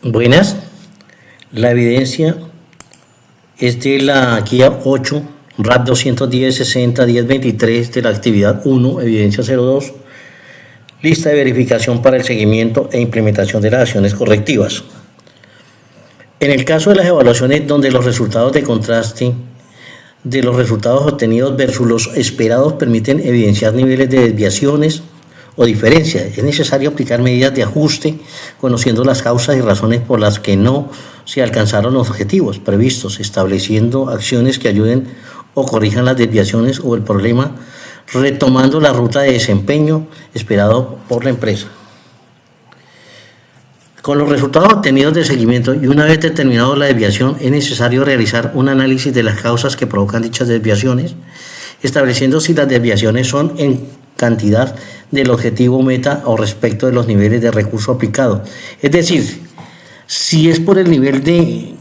Buenas, la evidencia es de la guía 8, RAP 210-60-1023 de la actividad 1, evidencia 02, lista de verificación para el seguimiento e implementación de las acciones correctivas. En el caso de las evaluaciones donde los resultados de contraste de los resultados obtenidos versus los esperados permiten evidenciar niveles de desviaciones o diferencias, es necesario aplicar medidas de ajuste conociendo las causas y razones por las que no se alcanzaron los objetivos previstos, estableciendo acciones que ayuden o corrijan las desviaciones o el problema, retomando la ruta de desempeño esperado por la empresa. Con los resultados obtenidos de seguimiento y una vez determinado la desviación, es necesario realizar un análisis de las causas que provocan dichas desviaciones, estableciendo si las desviaciones son en cantidad del objetivo meta o respecto de los niveles de recurso aplicado. Es decir, si es por el nivel de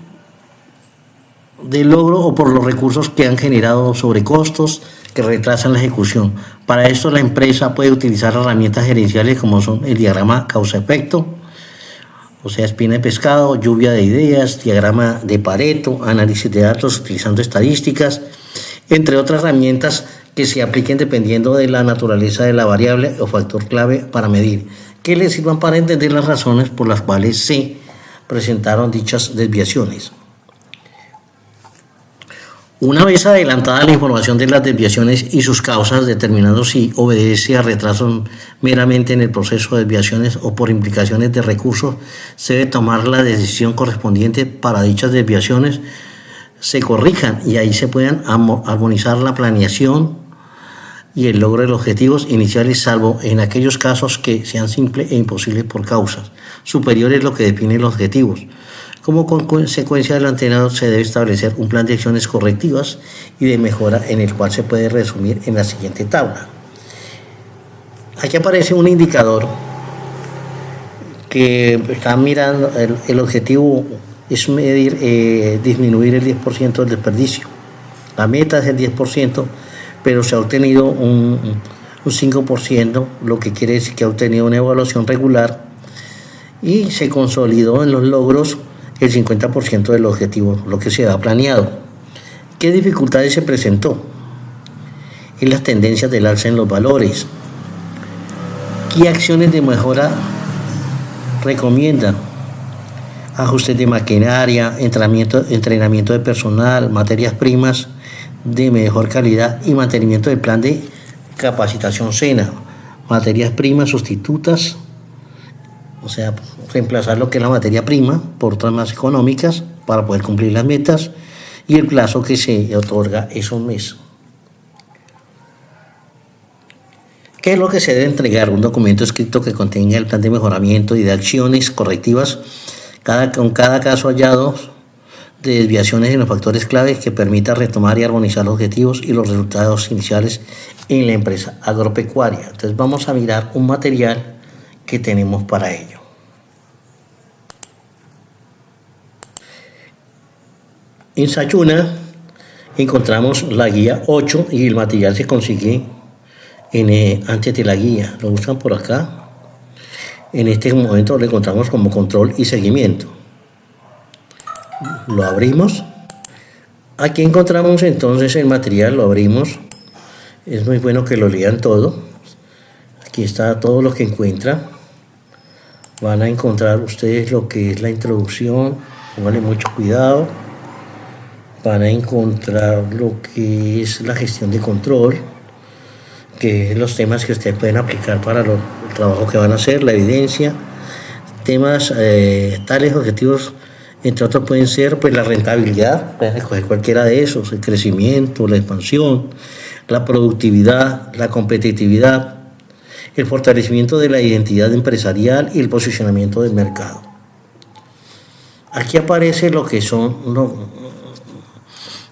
logro o por los recursos que han generado sobrecostos que retrasan la ejecución. Para esto la empresa puede utilizar herramientas gerenciales como son el diagrama causa-efecto, o sea, espina de pescado, lluvia de ideas, diagrama de Pareto, análisis de datos utilizando estadísticas, entre otras herramientas que se apliquen dependiendo de la naturaleza de la variable o factor clave para medir, que les sirvan para entender las razones por las cuales se presentaron dichas desviaciones. Una vez adelantada la información de las desviaciones y sus causas, determinando si obedece a retrasos meramente en el proceso de desviaciones o por implicaciones de recursos, se debe tomar la decisión correspondiente para dichas desviaciones se corrijan y ahí se puedan armonizar la planeación y el logro de los objetivos iniciales, salvo en aquellos casos que sean simples e imposibles por causas superiores a lo que define los objetivos. Como consecuencia de lo anterior, se debe establecer un plan de acciones correctivas y de mejora en el cual se puede resumir en la siguiente tabla. Aquí aparece un indicador que está mirando el objetivo es medir, disminuir el 10% del desperdicio. La meta es el 10%, pero se ha obtenido un 5%, lo que quiere decir que ha obtenido una evaluación regular y se consolidó en los logros el 50% del objetivo, lo que se ha planeado. ¿Qué dificultades se presentó? Y las tendencias del alza en los valores. ¿Qué acciones de mejora recomienda? Ajustes de maquinaria, entrenamiento de personal, materias primas de mejor calidad y mantenimiento del plan de capacitación SENA, materias primas sustitutas, o sea, reemplazar lo que es la materia prima por otras más económicas para poder cumplir las metas y el plazo que se otorga es un mes. ¿Qué es lo que se debe entregar? Un documento escrito que contenga el plan de mejoramiento y de acciones correctivas con cada caso hallado de desviaciones en los factores clave que permita retomar y armonizar los objetivos y los resultados iniciales en la empresa agropecuaria. Entonces vamos a mirar un material que tenemos para ello. En Sayuna encontramos la guía 8 y el material se consigue antes de la guía. Lo buscan por acá. En este momento lo encontramos como control y seguimiento. Lo abrimos. Aquí encontramos entonces el material, lo abrimos. Es muy bueno que lo lean todo. Aquí está todo lo que encuentran. Van a encontrar ustedes lo que es la introducción. Pónganle mucho cuidado. Van a encontrar lo que es la gestión de control, que es los temas que ustedes pueden aplicar para el trabajo que van a hacer, la evidencia, temas tales objetivos, entre otros pueden ser pues la rentabilidad, pueden escoger cualquiera de esos, el crecimiento, la expansión, la productividad, la competitividad, el fortalecimiento de la identidad empresarial y el posicionamiento del mercado. Aquí aparece lo que son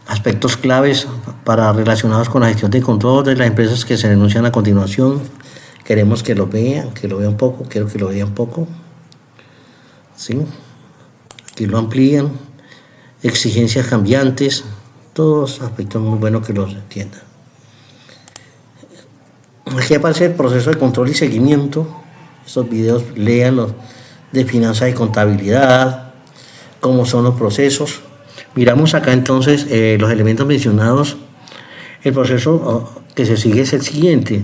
aspectos claves relacionados con la gestión de control de las empresas que se denuncian a continuación. Queremos que lo vean un poco, quiero que lo vean un poco. ¿Sí? Aquí lo amplían. Exigencias cambiantes, todos aspectos muy buenos que los entiendan. Aquí aparece el proceso de control y seguimiento. Estos videos léanlos de finanzas y contabilidad, cómo son los procesos. Miramos acá entonces los elementos mencionados. El proceso que se sigue es el siguiente.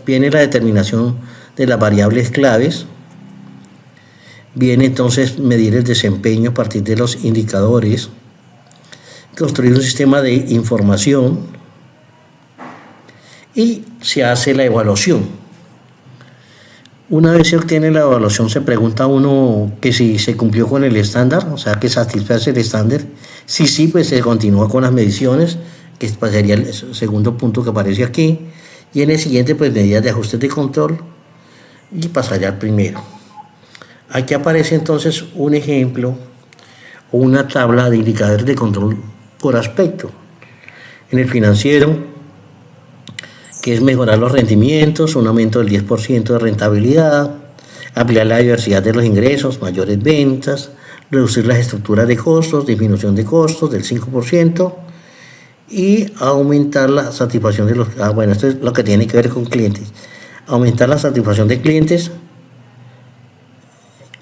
Viene la determinación de las variables claves. Viene entonces medir el desempeño a partir de los indicadores. Construir un sistema de información. Y se hace la evaluación. Una vez se obtiene la evaluación, se pregunta a uno que si se cumplió con el estándar, o sea, que satisface el estándar. Si sí, pues se continúa con las mediciones, que sería el segundo punto que aparece aquí. Y en el siguiente, pues medidas de ajustes de control y pasaría al primero. Aquí aparece entonces un ejemplo o una tabla de indicadores de control por aspecto. En el financiero, que es mejorar los rendimientos, un aumento del 10% de rentabilidad, ampliar la diversidad de los ingresos, mayores ventas, reducir las estructuras de costos, disminución de costos del 5% y aumentar la satisfacción de los... bueno, esto es lo que tiene que ver con clientes. Aumentar la satisfacción de clientes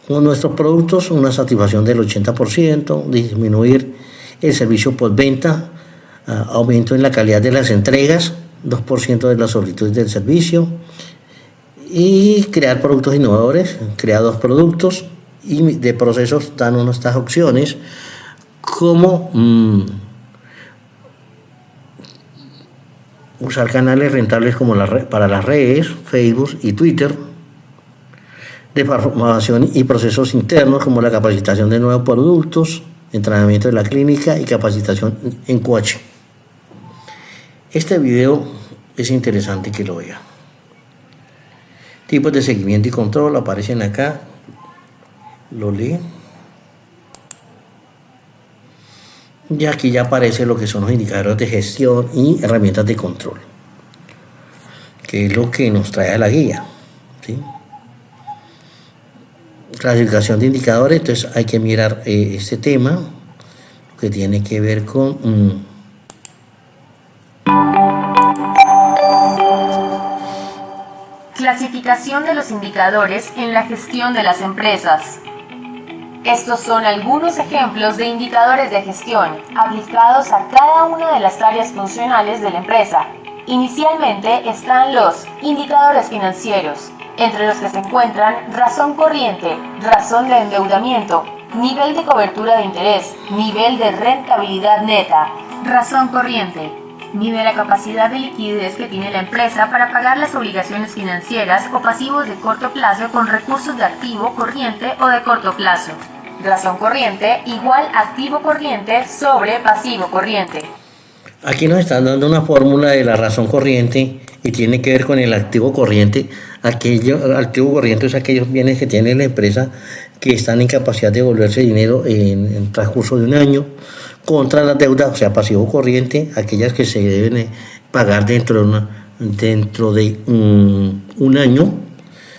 con nuestros productos, una satisfacción del 80%, disminuir el servicio postventa, aumento en la calidad de las entregas, 2% de las solicitudes del servicio y crear productos innovadores, crear 2 productos y de procesos dan estas opciones como usar canales rentables como para las redes, Facebook y Twitter, de formación y procesos internos como la capacitación de nuevos productos, entrenamiento de la clínica y capacitación en coaching. Este video es interesante que lo vea. Tipos de seguimiento y control aparecen acá. Lo lee. Y aquí ya aparece lo que son los indicadores de gestión y herramientas de control, que es lo que nos trae a la guía, ¿sí? Clasificación de indicadores, entonces hay que mirar este tema que tiene que ver con clasificación de los indicadores en la gestión de las empresas. Estos son algunos ejemplos de indicadores de gestión aplicados a cada una de las áreas funcionales de la empresa. Inicialmente están los indicadores financieros, entre los que se encuentran razón corriente, razón de endeudamiento, nivel de cobertura de interés, nivel de rentabilidad neta. Razón corriente mide la capacidad de liquidez que tiene la empresa para pagar las obligaciones financieras o pasivos de corto plazo con recursos de activo corriente o de corto plazo. Razón corriente igual activo corriente sobre pasivo corriente. Aquí nos están dando una fórmula de la razón corriente y tiene que ver con el activo corriente. Activo corriente es aquellos bienes que tiene la empresa que están en capacidad de devolverse dinero en el transcurso de un año, contra las deudas, o sea, pasivo corriente, aquellas que se deben pagar dentro de un año,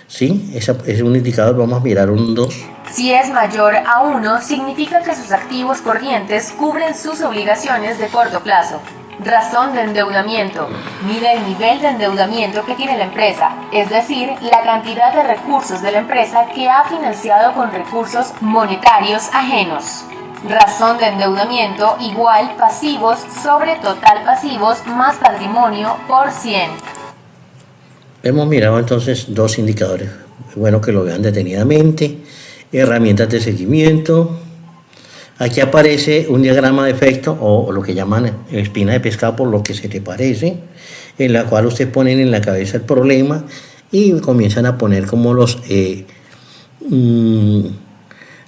¿sí? Ese es un indicador, vamos a mirar un 2. Si es mayor a 1, significa que sus activos corrientes cubren sus obligaciones de corto plazo. Razón de endeudamiento mide el nivel de endeudamiento que tiene la empresa, es decir, la cantidad de recursos de la empresa que ha financiado con recursos monetarios ajenos. Razón de endeudamiento igual pasivos sobre total pasivos más patrimonio por 100. Hemos mirado entonces 2 indicadores. Es bueno que lo vean detenidamente. Herramientas de seguimiento. Aquí aparece un diagrama de efecto o lo que llaman espina de pescado, por lo que se te parece, en la cual ustedes ponen en la cabeza el problema y comienzan a poner como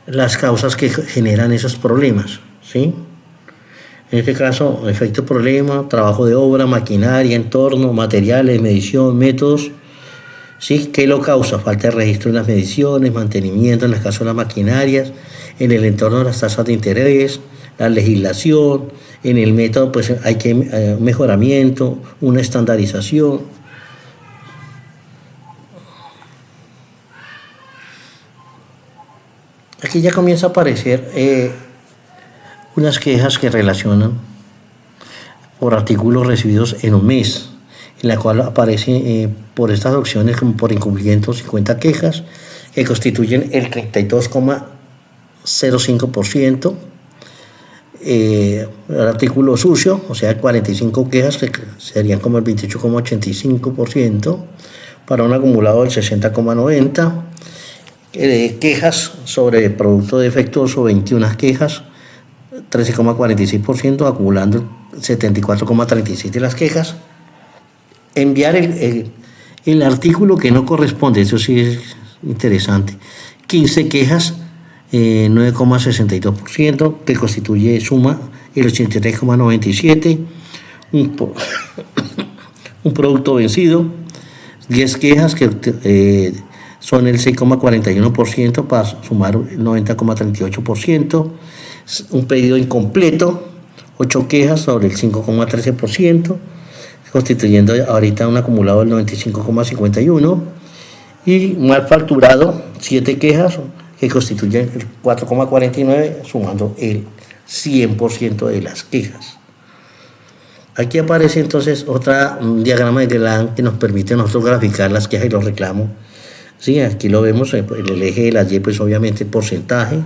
las causas que generan esos problemas, ¿sí? En este caso, efecto problema, trabajo de obra, maquinaria, entorno, materiales, medición, métodos, ¿sí? ¿Qué lo causa? Falta de registro en las mediciones, mantenimiento en el caso de las maquinarias, en el entorno de las tasas de interés, la legislación, en el método pues hay que mejoramiento, una estandarización. Aquí ya comienza a aparecer unas quejas que relacionan por artículos recibidos en un mes, en la cual aparece por estas opciones como por incumplimiento 50 quejas que constituyen el 32,05%. El artículo sucio, o sea, 45 quejas, que serían como el 28,85%, para un acumulado del 60,90%. Quejas sobre producto defectuoso, 21 quejas, 13,46%, acumulando el 74,36% de las quejas. Enviar el artículo que no corresponde, eso sí es interesante, 15 quejas, 9,62%, que constituye suma el 83,97%, un producto vencido, 10 quejas que son el 6,41% para sumar el 90,38%, un pedido incompleto, 8 quejas sobre el 5,13%, constituyendo ahorita un acumulado del 95,51%, y mal facturado, 7 quejas, que constituyen el 4,49%, sumando el 100% de las quejas. Aquí aparece entonces un diagrama de Gleason que nos permite a nosotros graficar las quejas y los reclamos. Sí, aquí lo vemos en el eje de las Y, pues obviamente el porcentaje,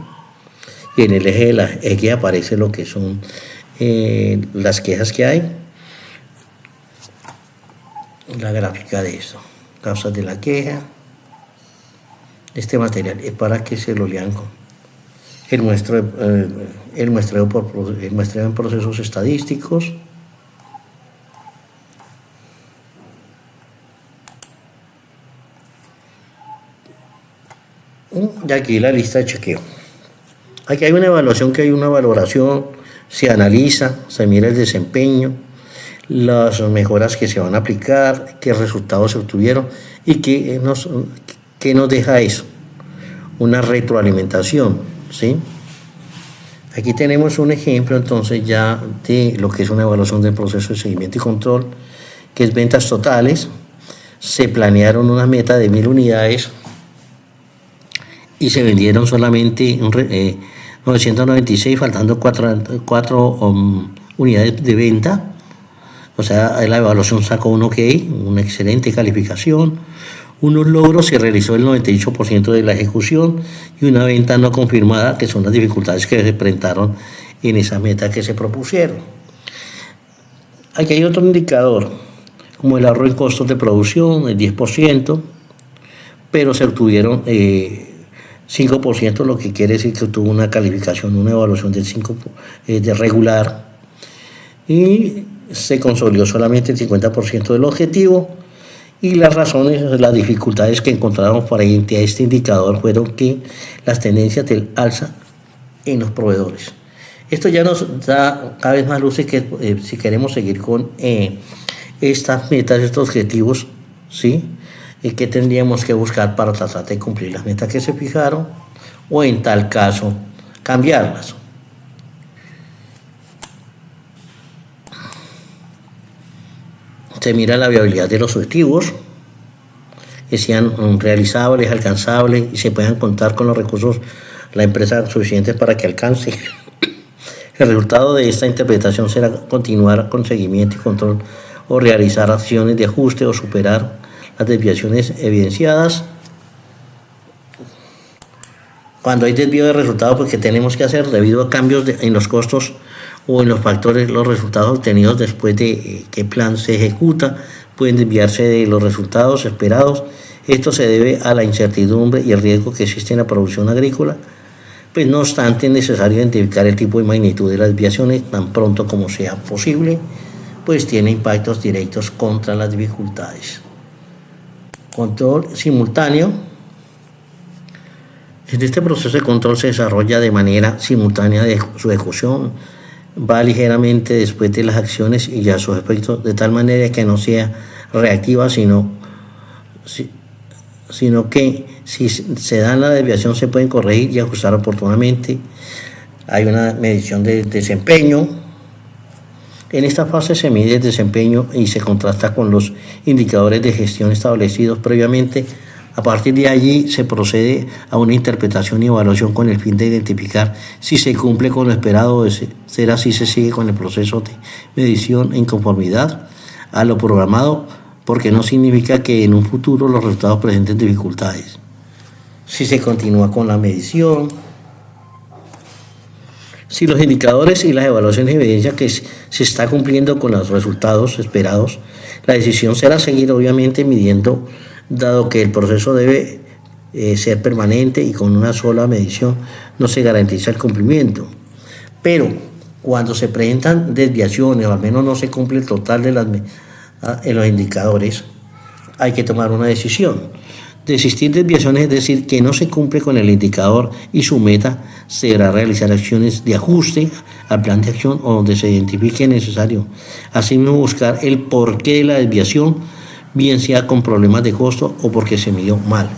y en el eje de la X aparece lo que son las quejas que hay. La gráfica de esto, causas de la queja. Este material es para que se lo lean con el muestreo en procesos estadísticos. Y aquí la lista de chequeo. Aquí hay una evaluación, que hay una valoración, se analiza, se mira el desempeño, las mejoras que se van a aplicar, qué resultados se obtuvieron y qué nos deja eso, una retroalimentación, ¿sí? Aquí tenemos un ejemplo entonces ya de lo que es una evaluación del proceso de seguimiento y control, que es ventas totales. Se planearon una meta de 1000 unidades y se vendieron solamente 996, faltando 4 unidades de venta. O sea, la evaluación sacó un OK, una excelente calificación. Unos logros: se realizó el 98% de la ejecución, y una venta no confirmada, que son las dificultades que se presentaron en esa meta que se propusieron. Aquí hay otro indicador, como el ahorro en costos de producción, el 10%, pero se obtuvieron 5%, lo que quiere decir que tuvo una calificación, una evaluación del 5% de regular, y se consolidó solamente el 50% del objetivo. Y las razones, las dificultades que encontramos para identificar este indicador fueron que las tendencias del alza en los proveedores. Esto ya nos da cada vez más luces que si queremos seguir con estas metas, estos objetivos, ¿sí? ¿Qué tendríamos que buscar para tratar de cumplir las metas que se fijaron, o en tal caso cambiarlas? Se mira la viabilidad de los objetivos, que sean realizables, alcanzables y se puedan contar con los recursos la empresa suficientes para que alcance. El resultado de esta interpretación será continuar con seguimiento y control, o realizar acciones de ajuste, o superar las desviaciones evidenciadas. Cuando hay desvío de resultados, pues ¿qué tenemos que hacer? Debido a cambios en los costos o en los factores, los resultados obtenidos después de qué plan se ejecuta pueden desviarse de los resultados esperados. Esto se debe a la incertidumbre y el riesgo que existe en la producción agrícola. Pues no obstante, es necesario identificar el tipo y magnitud de las desviaciones tan pronto como sea posible, pues tiene impactos directos contra las dificultades. Control simultáneo. En este proceso de control se desarrolla de manera simultánea de su ejecución, va ligeramente después de las acciones y ya sus efectos, de tal manera que no sea reactiva, sino que si se dan la desviación se pueden corregir y ajustar oportunamente. Hay una medición de desempeño. En esta fase se mide el desempeño y se contrasta con los indicadores de gestión establecidos previamente. A partir de allí se procede a una interpretación y evaluación con el fin de identificar si se cumple con lo esperado, o ser así se sigue con el proceso de medición en conformidad a lo programado, porque no significa que en un futuro los resultados presenten dificultades. si se continúa con la medición. Si los indicadores y las evaluaciones evidencian que se está cumpliendo con los resultados esperados, la decisión será seguir obviamente midiendo, dado que el proceso debe ser permanente y con una sola medición no se garantiza el cumplimiento. Pero cuando se presentan desviaciones o al menos no se cumple el total de en los indicadores, hay que tomar una decisión. De existir desviaciones, es decir, que no se cumple con el indicador y su meta, se deberá realizar acciones de ajuste al plan de acción o donde se identifique necesario. Asimismo, buscar el porqué de la desviación, bien sea con problemas de costo o porque se midió mal.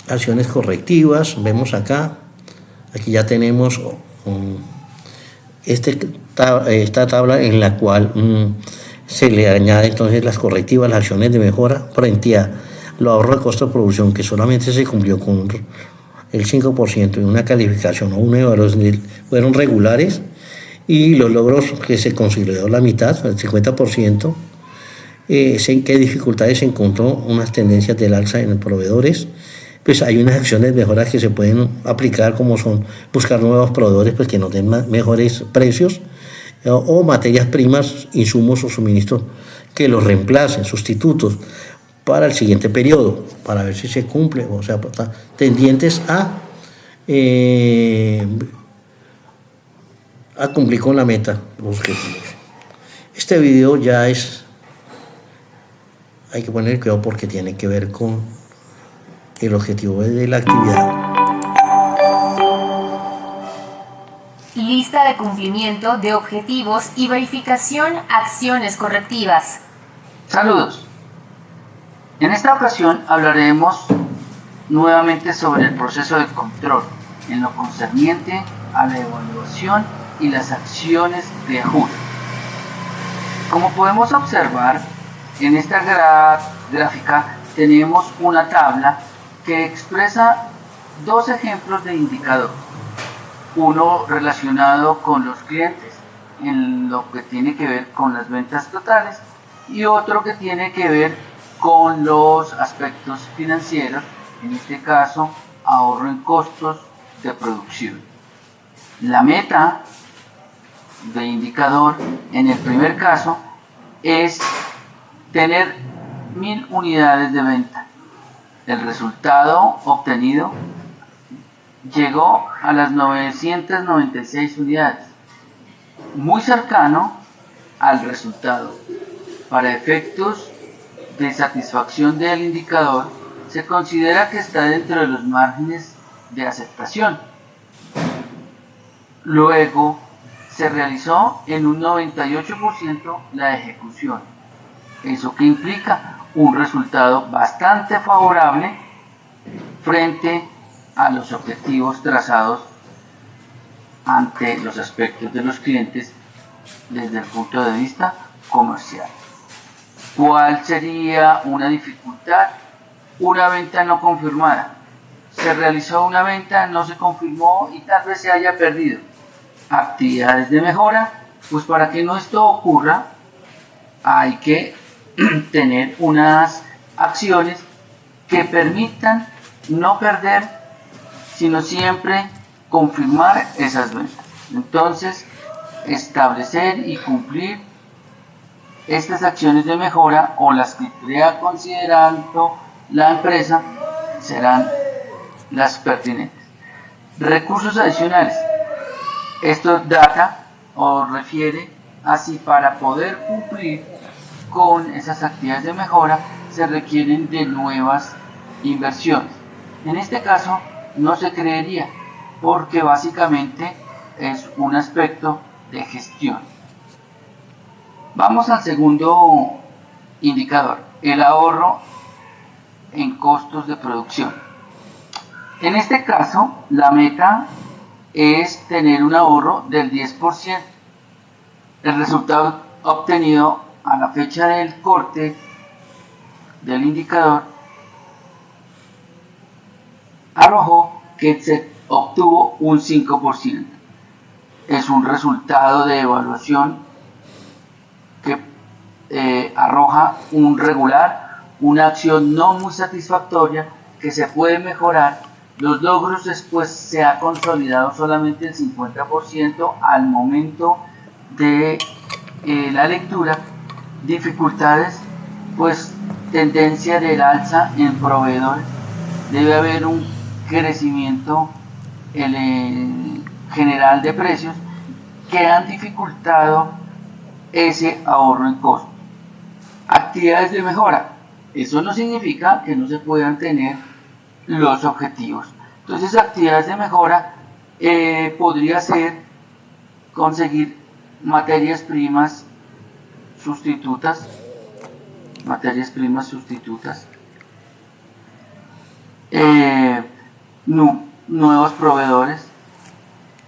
Acciones correctivas, vemos acá, aquí ya tenemos esta tabla en la cual se le añade entonces las correctivas, las acciones de mejora frente a los ahorros de costo de producción, que solamente se cumplió con el 5% en una calificación o una evaluación fueron regulares, y los logros que se consolidó la mitad, el 50%, qué dificultades se encontró, unas tendencias del alza en los proveedores. Pues hay unas acciones de mejora que se pueden aplicar, como son buscar nuevos proveedores pues que nos den mejores precios, o materias primas, insumos o suministros que los reemplacen, sustitutos para el siguiente periodo, para ver si se cumple, o sea, tendientes a cumplir con la meta, los objetivos. Este video ya hay que poner cuidado porque tiene que ver con el objetivo de la actividad. Lista de cumplimiento de objetivos y verificación acciones correctivas. Saludos. En esta ocasión hablaremos nuevamente sobre el proceso de control en lo concerniente a la evaluación y las acciones de ajuste. Como podemos observar, en esta gráfica tenemos una tabla que expresa dos ejemplos de indicador. Uno relacionado con los clientes en lo que tiene que ver con las ventas totales y otro que tiene que ver con los aspectos financieros, en este caso ahorro en costos de producción. La meta de indicador en el primer caso es tener 1000 unidades de venta. El resultado obtenido llegó a las 996 unidades, muy cercano al resultado. Para efectos de satisfacción del indicador, se considera que está dentro de los márgenes de aceptación. Luego, se realizó en un 98% la ejecución. ¿Eso qué implica? Un resultado bastante favorable frente a los objetivos trazados ante los aspectos de los clientes desde el punto de vista comercial. ¿Cuál sería una dificultad? Una venta no confirmada. Se realizó una venta, no se confirmó y tal vez se haya perdido. Actividades de mejora, pues para que no esto ocurra, hay que tener unas acciones que permitan no perder, sino siempre confirmar esas ventas. Entonces, establecer y cumplir estas acciones de mejora o las que crea considerando la empresa serán las pertinentes. Recursos adicionales. Esto data o refiere a si para poder cumplir con esas actividades de mejora se requieren de nuevas inversiones. En este caso no se creería, porque básicamente es un aspecto de gestión. Vamos al segundo indicador, el ahorro en costos de producción. En este caso, la meta es tener un ahorro del 10%. El resultado obtenido a la fecha del corte del indicador arrojó que se obtuvo un 5%. Es un resultado de evaluación que arroja un regular, una acción no muy satisfactoria que se puede mejorar. Los logros después se ha consolidado solamente el 50% al momento de la lectura. Dificultades, pues tendencia del alza en proveedores. Debe haber un crecimiento general de precios que han dificultado ese ahorro en costos. Actividades de mejora. Eso no significa que no se puedan tener los objetivos. Entonces, actividades de mejora podría ser conseguir materias primas sustitutas, nuevos proveedores,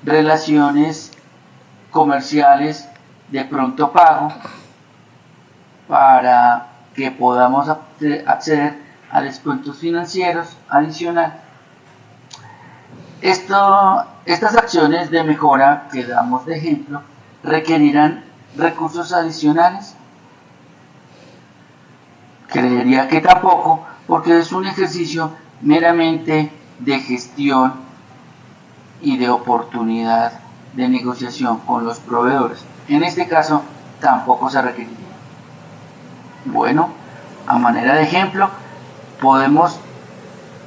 relaciones comerciales de pronto pago para que podamos acceder a descuentos financieros adicionales. Estas acciones de mejora que damos de ejemplo requerirán recursos adicionales. Creería que tampoco, porque es un ejercicio meramente de gestión y de oportunidad de negociación con los proveedores. En este caso tampoco se requeriría. Bueno, a manera de ejemplo, podemos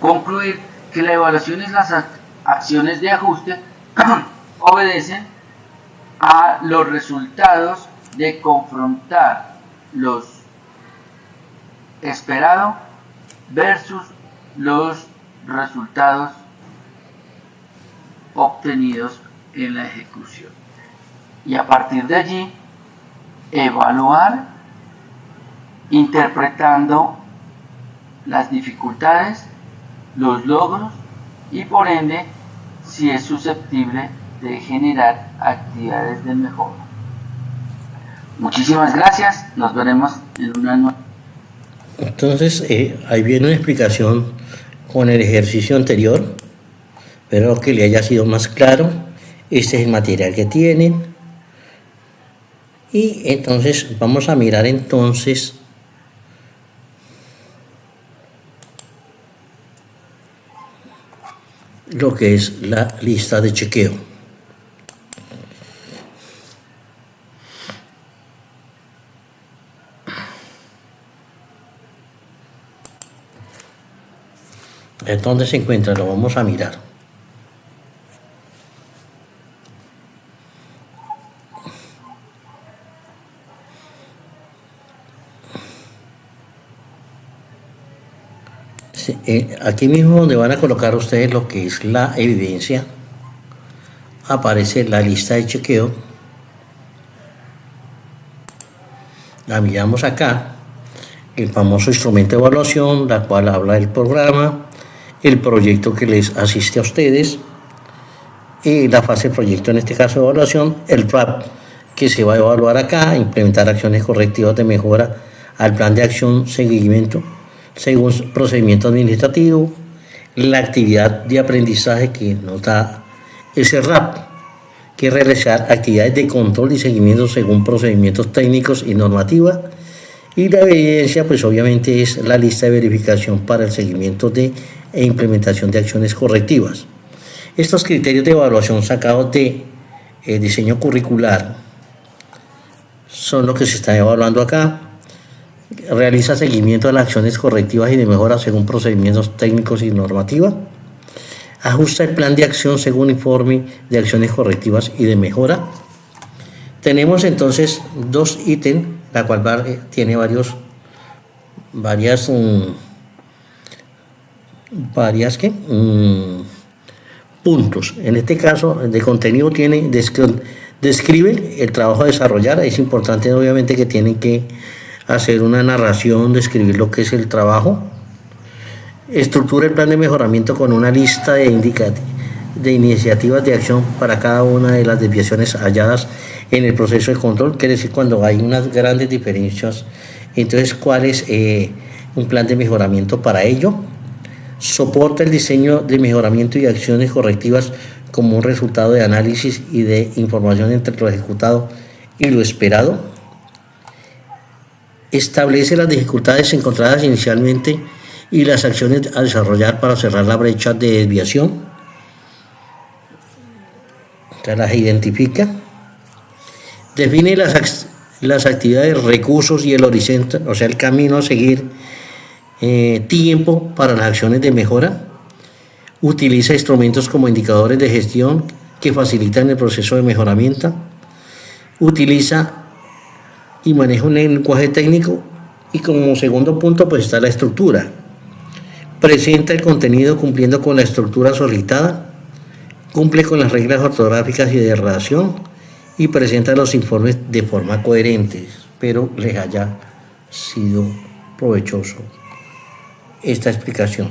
concluir que la evaluación y las acciones de ajuste obedecen a los resultados de confrontar los esperados versus los resultados obtenidos en la ejecución. Y a partir de allí, evaluar interpretando las dificultades, los logros y por ende si es susceptible de generar actividades de mejora. Muchísimas gracias, nos veremos en una nueva. Entonces, ahí viene una explicación con el ejercicio anterior. Espero que le haya sido más claro. Este es el material que tienen. Y entonces vamos a mirar entonces lo que es la lista de chequeo. ¿Dónde se encuentra? Lo vamos a mirar. Aquí mismo donde van a colocar ustedes lo que es la evidencia, aparece la lista de chequeo. La miramos acá, el famoso instrumento de evaluación, la cual habla del programa, el proyecto que les asiste a ustedes, y la fase de proyecto, en este caso de evaluación, el RAP que se va a evaluar acá, implementar acciones correctivas de mejora al plan de acción seguimiento según procedimiento administrativo, la actividad de aprendizaje que nos da ese RAP, que es realizar actividades de control y seguimiento según procedimientos técnicos y normativa, y la evidencia pues obviamente es la lista de verificación para el seguimiento e implementación de acciones correctivas. Estos criterios de evaluación sacados de diseño curricular son lo que se está evaluando acá. Realiza seguimiento de las acciones correctivas y de mejora según procedimientos técnicos y normativa. Ajusta el plan de acción según informe de acciones correctivas y de mejora. Tenemos entonces dos ítems, la cual tiene varias puntos. En este caso, de contenido describe el trabajo a desarrollar. Es importante obviamente que tienen que hacer una narración, describir lo que es el trabajo. Estructura el plan de mejoramiento con una lista de iniciativas de acción para cada una de las desviaciones halladas en el proceso de control. Quiere decir cuando hay unas grandes diferencias, entonces cuál es un plan de mejoramiento para ello. Soporta el diseño de mejoramiento y acciones correctivas como un resultado de análisis y de información entre lo ejecutado y lo esperado. establece las dificultades encontradas inicialmente y las acciones a desarrollar para cerrar la brecha de desviación. Las identifica, define las actividades, recursos y el horizonte, o sea, el camino a seguir, tiempo para las acciones de mejora, utiliza instrumentos como indicadores de gestión que facilitan el proceso de mejoramiento, utiliza y maneja un lenguaje técnico y como segundo punto pues está la estructura, presenta el contenido cumpliendo con la estructura solicitada, cumple con las reglas ortográficas y de redacción y presenta los informes de forma coherente. Espero les haya sido provechoso esta explicación.